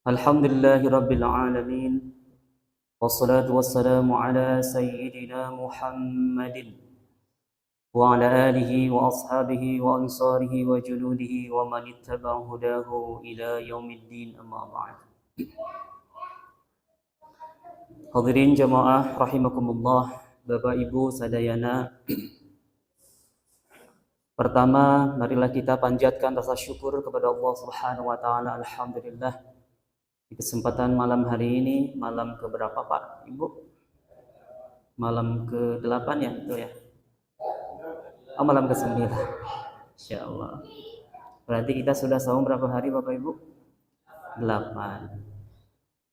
Alhamdulillahi Rabbil Alamin. Wassalatu wassalamu ala Sayyidina Muhammadin wa ala alihi wa ashabihi wa ansarihi wa junudihi wa man ittaba hudahu ila yaumiddin, amma ba'd. Hadirin jamaah rahimakumullah, Bapak Ibu sadayana. Pertama, marilah kita panjatkan rasa syukur kepada Allah Subhanahu wa taala. Alhamdulillah. Di kesempatan malam hari ini, malam keberapa Pak, Ibu? Malam ke-8 ya, betul ya? Oh, malam ke-9. Insya Allah. Berarti kita sudah saum berapa hari Bapak Ibu? 8.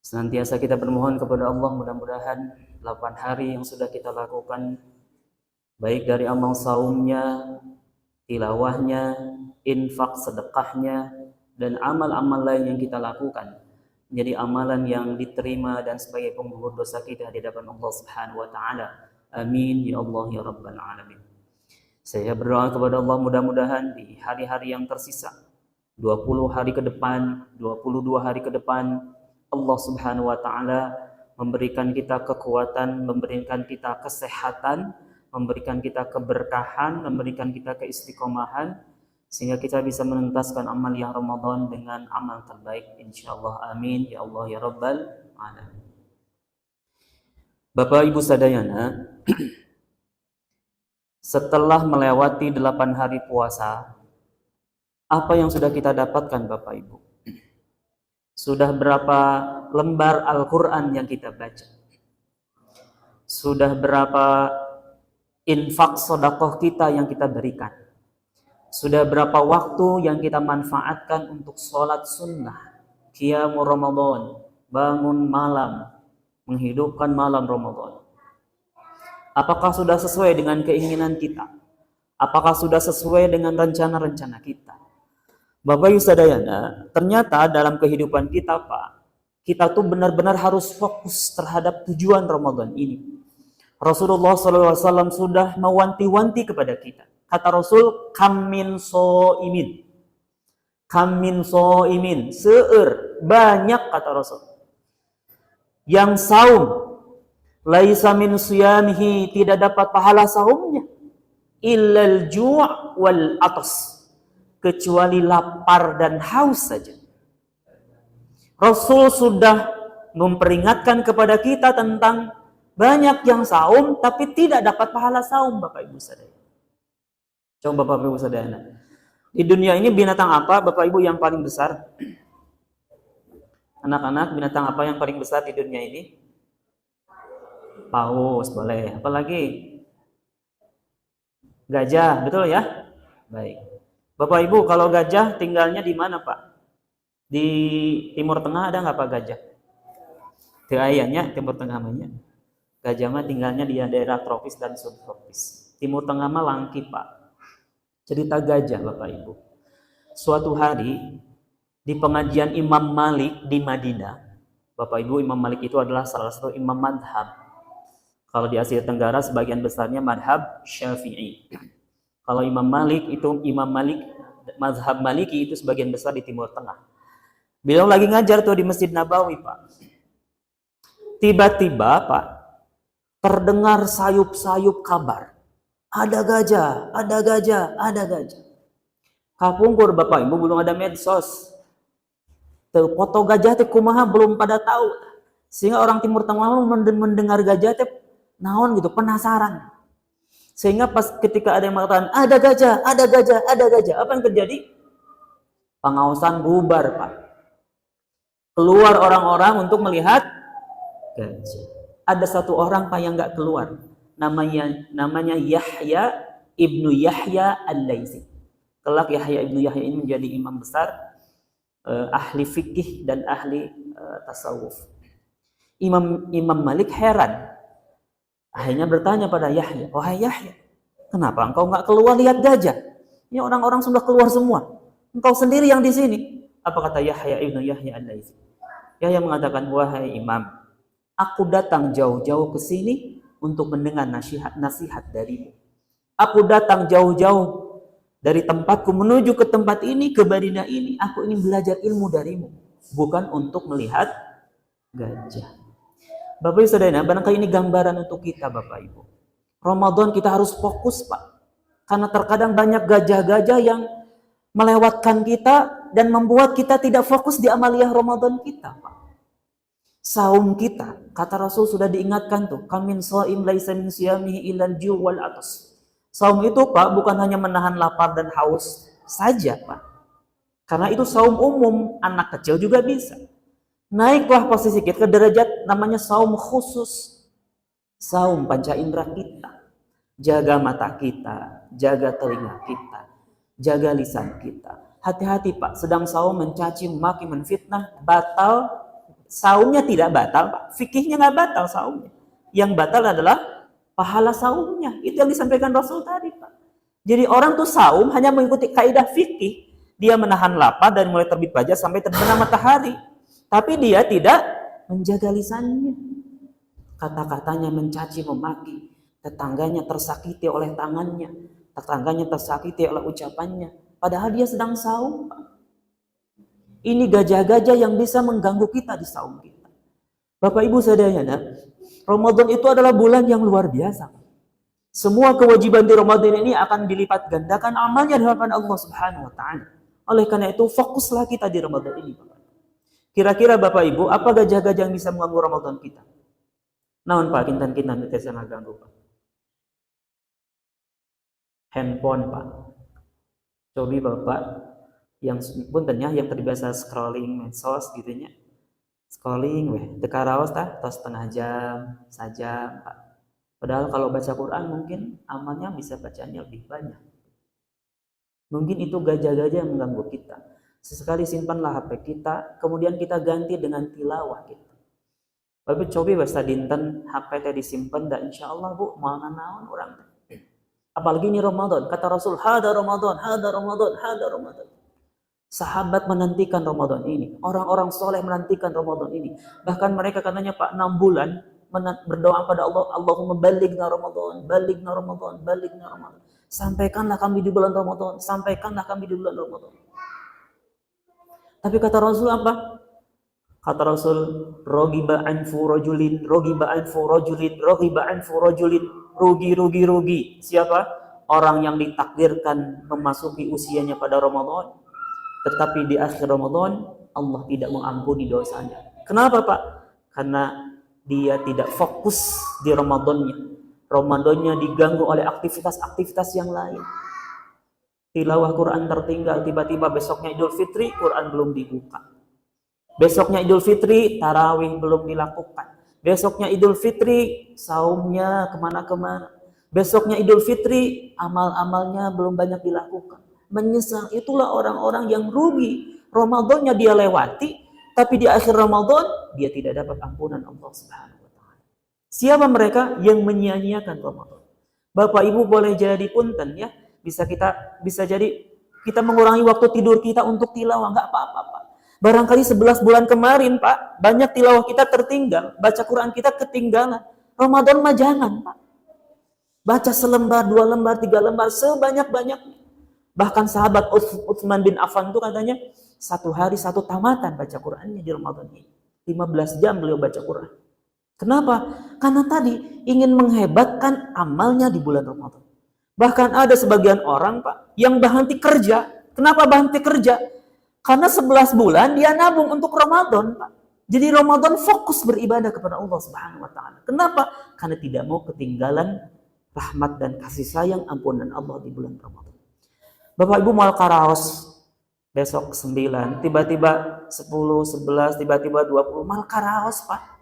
Senantiasa kita bermohon kepada Allah, mudah-mudahan 8 hari yang sudah kita lakukan, baik dari amal saumnya, tilawahnya, infak, sedekahnya, dan amal-amal lain yang kita lakukan, menjadi amalan yang diterima dan sebagai penggugur dosa kita di hadapan Allah Subhanahu wa taala. Amin ya Allah ya rabbal alamin. Saya berdoa kepada Allah, mudah-mudahan di hari-hari yang tersisa, 20 hari ke depan, 22 hari ke depan, Allah Subhanahu wa taala memberikan kita kekuatan, memberikan kita kesehatan, memberikan kita keberkahan, memberikan kita keistiqomahan, sehingga kita bisa menuntaskan amal yang Ramadan dengan amal terbaik, insyaallah. Amin ya Allah ya rabbal alamin. Bapak Ibu sadayana, setelah melewati 8 hari puasa, apa yang sudah kita dapatkan Bapak Ibu? Sudah berapa lembar Al-Quran yang kita baca? Sudah berapa infak sedekah kita yang kita berikan? Sudah berapa waktu yang kita manfaatkan untuk sholat sunnah, qiyamul Ramadan, bangun malam, menghidupkan malam Ramadan? Apakah sudah sesuai dengan keinginan kita? Apakah sudah sesuai dengan rencana-rencana kita? Bapak Ibu sadayana, ternyata dalam kehidupan kita Pak, kita tuh benar-benar harus fokus terhadap tujuan Ramadan ini. Rasulullah SAW sudah mewanti-wanti kepada kita. Kata Rasul, kam min so'imin. Kam min so'imin. Seueur, banyak kata Rasul. Yang saum, laisa min siyamihi, tidak dapat pahala saumnya. Illal ju' wal atas. Kecuali lapar dan haus saja. Rasul sudah memperingatkan kepada kita tentang banyak yang saum, tapi tidak dapat pahala saum, Bapak Ibu sadayana. Coba Bapak Ibu sadayana, di dunia ini binatang apa Bapak Ibu yang paling besar? Anak-anak, binatang apa yang paling besar di dunia ini? Paus, boleh. Apalagi? Gajah, betul ya? Baik. Bapak Ibu, kalau gajah tinggalnya di mana Pak? Di Timur Tengah ada nggak Pak gajah? Di ayahnya Timur Tengah namanya. Gajah mah tinggalnya di daerah tropis dan subtropis. Timur Tengah mah langki Pak. Cerita gajah Bapak Ibu. Suatu hari di pengajian Imam Malik di Madinah. Bapak Ibu, Imam Malik itu adalah salah satu imam madhab. Kalau di Asia Tenggara sebagian besarnya madhab Syafi'i. Kalau Imam Malik itu madhab Maliki itu sebagian besar di Timur Tengah. Beliau lagi ngajar tuh di Masjid Nabawi Pak. Tiba-tiba Pak, terdengar sayup-sayup kabar. Ada gajah, ada gajah, ada gajah. Kapungkur Bapak Ibu, belum ada medsos. Foto gajah teh kumaha belum pada tahu. Sehingga orang Timur Tengah mendengar gajah teh naon gitu, penasaran. Sehingga pas ketika ada yang mengatakan ada gajah, ada gajah, ada gajah, apa yang terjadi? Pengawasan bubar Pak. Keluar orang-orang untuk melihat gajah. Ada satu orang Pak yang nggak keluar. Namanya Yahya ibnu Yahya al-Laitsi. Kelak Yahya ibnu Yahya ini menjadi imam besar, ahli fikih dan ahli tasawuf. Imam Malik heran. Akhirnya bertanya pada Yahya, wahai Yahya, kenapa engkau nggak keluar lihat gajah? Ini orang-orang sudah keluar semua. Engkau sendiri yang di sini. Apa kata Yahya ibnu Yahya al-Laitsi? Yahya mengatakan, wahai imam, aku datang jauh-jauh ke sini untuk mendengar nasihat darimu. Aku datang jauh-jauh dari tempatku menuju ke tempat ini, ke Madinah ini. Aku ingin belajar ilmu darimu. bukan untuk melihat gajah. Bapak Ibu Saudara, barangkali ini gambaran untuk kita Bapak Ibu. Ramadan kita harus fokus Pak. Karena terkadang banyak gajah-gajah yang melewatkan kita dan membuat kita tidak fokus di amaliyah Ramadan kita Pak. Saum kita, kata Rasul sudah diingatkan tuh, kamin shaim laisa min siyamihi ilal ju' wal atas. Saum itu Pak bukan hanya menahan lapar dan haus saja Pak. Karena itu saum umum, anak kecil juga bisa. Naiklah posisi kita ke derajat namanya saum khusus. Saum panca indera kita. Jaga mata kita, jaga telinga kita, jaga lisan kita. Hati-hati Pak, sedang saum mencaci, memaki, menfitnah, batal. Saumnya tidak batal Pak, fikihnya nggak batal saumnya. Yang batal adalah pahala saumnya. Itu yang disampaikan Rasul tadi Pak. Jadi orang tuh saum hanya mengikuti kaidah fikih. Dia menahan lapar dari mulai terbit fajar sampai terbenam matahari. Tapi dia tidak menjaga lisannya. Kata-katanya mencaci, memaki. Tetangganya tersakiti oleh tangannya. Tetangganya tersakiti oleh ucapannya. Padahal dia sedang saum Pak. Ini gajah-gajah yang bisa mengganggu kita di saum kita. Bapak Ibu saudara, Ramadan itu adalah bulan yang luar biasa. Semua kewajiban di Ramadan ini akan dilipat gandakan amalnya di hadapan Allah Subhanahu wa taala. Oleh karena itu fokuslah kita di Ramadan ini, Bapak. Kira-kira Bapak Ibu, apa gajah-gajah yang bisa mengganggu Ramadan kita? Naon Pak, kintan-kintan itu yang ganggu Pak. Handphone Pak. Coba Bapak yang puntennya yang terbiasa scrolling medsos gitu nya. Scrolling dekaraos tah tos setengah jam, sajam Pak. Padahal kalau baca Quran mungkin amalnya bisa bacanya lebih banyak. Mungkin itu gajah-gajah yang mengganggu kita. Sesekali simpanlah HP kita, kemudian kita ganti dengan tilawah kita. Tapi coba bahasa dinten HP teh disimpan dan insyaallah Bu mau naon urang. Apalagi ini Ramadan, kata Rasul, hada Ramadan, hada Ramadan, hada Ramadan. Sahabat menantikan Ramadan ini, orang-orang soleh menantikan Ramadan ini. Bahkan mereka katanya Pak 6 bulan berdoa pada Allah, Allahumma balighna Ramadan, balighna Ramadan, balighna Ramadan. Sampaikanlah kami di bulan Ramadan, sampaikanlah kami di bulan Ramadan. Tapi kata Rasul apa? Kata Rasul, rogiba anfu rajulin, rogiba anfu rajulin, rogiba anfu rajulin, rugi. Siapa? Orang yang ditakdirkan memasuki usianya pada Ramadan. Tetapi di akhir Ramadan Allah tidak mengampuni dosanya. Kenapa Pak? Karena dia tidak fokus di Ramadannya. Ramadannya diganggu oleh aktivitas-aktivitas yang lain. Tilawah Quran tertinggal, tiba-tiba besoknya Idul Fitri, Quran belum dibuka. Besoknya Idul Fitri, tarawih belum dilakukan. Besoknya Idul Fitri, saumnya kemana-kemana. Besoknya Idul Fitri, amal-amalnya belum banyak dilakukan. Menyesal, itulah orang-orang yang rugi. Ramadannya dia lewati, tapi di akhir Ramadan dia tidak dapat ampunan Allah Subhanahu wa taala. Siapa mereka yang menyia-nyiakan Ramadan? Bapak Ibu boleh jadi punten ya, bisa jadi kita mengurangi waktu tidur kita untuk tilawah, enggak apa-apa Pak. Barangkali 11 bulan kemarin Pak, banyak tilawah kita tertinggal, baca Quran kita ketinggalan. Ramadan mah jangan Pak. Baca selembar, 2 lembar, 3 lembar, sebanyak-banyaknya. Bahkan sahabat Utsman bin Affan itu katanya 1 hari 1 tamatan baca Qurannya di Ramadan ini. 15 jam beliau baca Quran. Kenapa? Karena tadi ingin menghebatkan amalnya di bulan Ramadan. Bahkan ada sebagian orang Pak yang berhenti kerja. Kenapa berhenti kerja? Karena 11 bulan dia nabung untuk Ramadan Pak. Jadi Ramadan fokus beribadah kepada Allah Subhanahu wa taala. Kenapa? Karena tidak mau ketinggalan rahmat dan kasih sayang ampunan Allah di bulan Ramadan. Bapak Ibu mal karaos besok 9, tiba-tiba 10, 11, tiba-tiba 20 mal karaos Pak.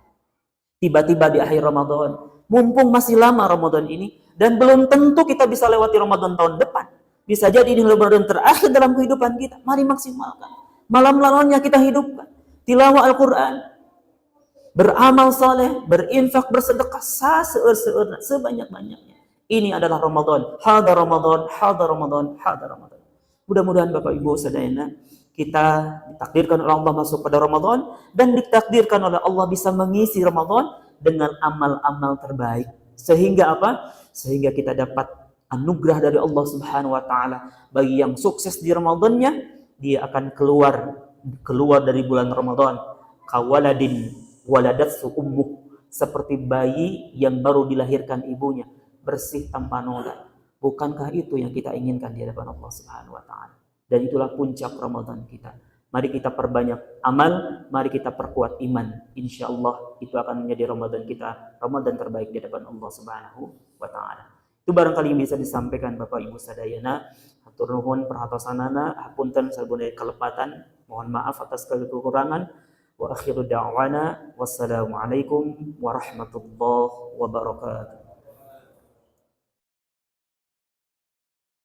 Tiba-tiba di akhir Ramadan, mumpung masih lama Ramadan ini dan belum tentu kita bisa lewati Ramadan tahun depan. Bisa jadi ini Ramadan terakhir dalam kehidupan kita. Mari maksimalkan. Malam-malamnya kita hidupkan. Tilawah Al-Quran. Beramal saleh, berinfak, bersedekah sebanyak-banyaknya. Ini adalah Ramadan. Hada Ramadan, hada Ramadan, hada Ramadan. Mudah-mudahan Bapak Ibu saudara kita ditakdirkan oleh Allah masuk pada Ramadan dan ditakdirkan oleh Allah bisa mengisi Ramadan dengan amal-amal terbaik. Sehingga apa? Sehingga kita dapat anugerah dari Allah Subhanahu wa taala. Bagi yang sukses di Ramadannya, dia akan keluar keluar dari bulan Ramadan, kawaladin waladatsu ummuh, seperti bayi yang baru dilahirkan ibunya, bersih tanpa noda. Bukankah itu yang kita inginkan di hadapan Allah Subhanahu wa taala? Dan itulah puncak Ramadan kita. Mari kita perbanyak amal, mari kita perkuat iman. Insyaallah itu akan menjadi Ramadan kita, Ramadan terbaik di hadapan Allah Subhanahu wa taala. Itu barangkali yang bisa disampaikan Bapak Ibu sadayana. Hatur nuhun perhatosanana, hapunten sabuna kelepatan. Mohon maaf atas kekurangan. Wa akhiru da'wana wassalamualaikum warahmatullahi wabarakatuh.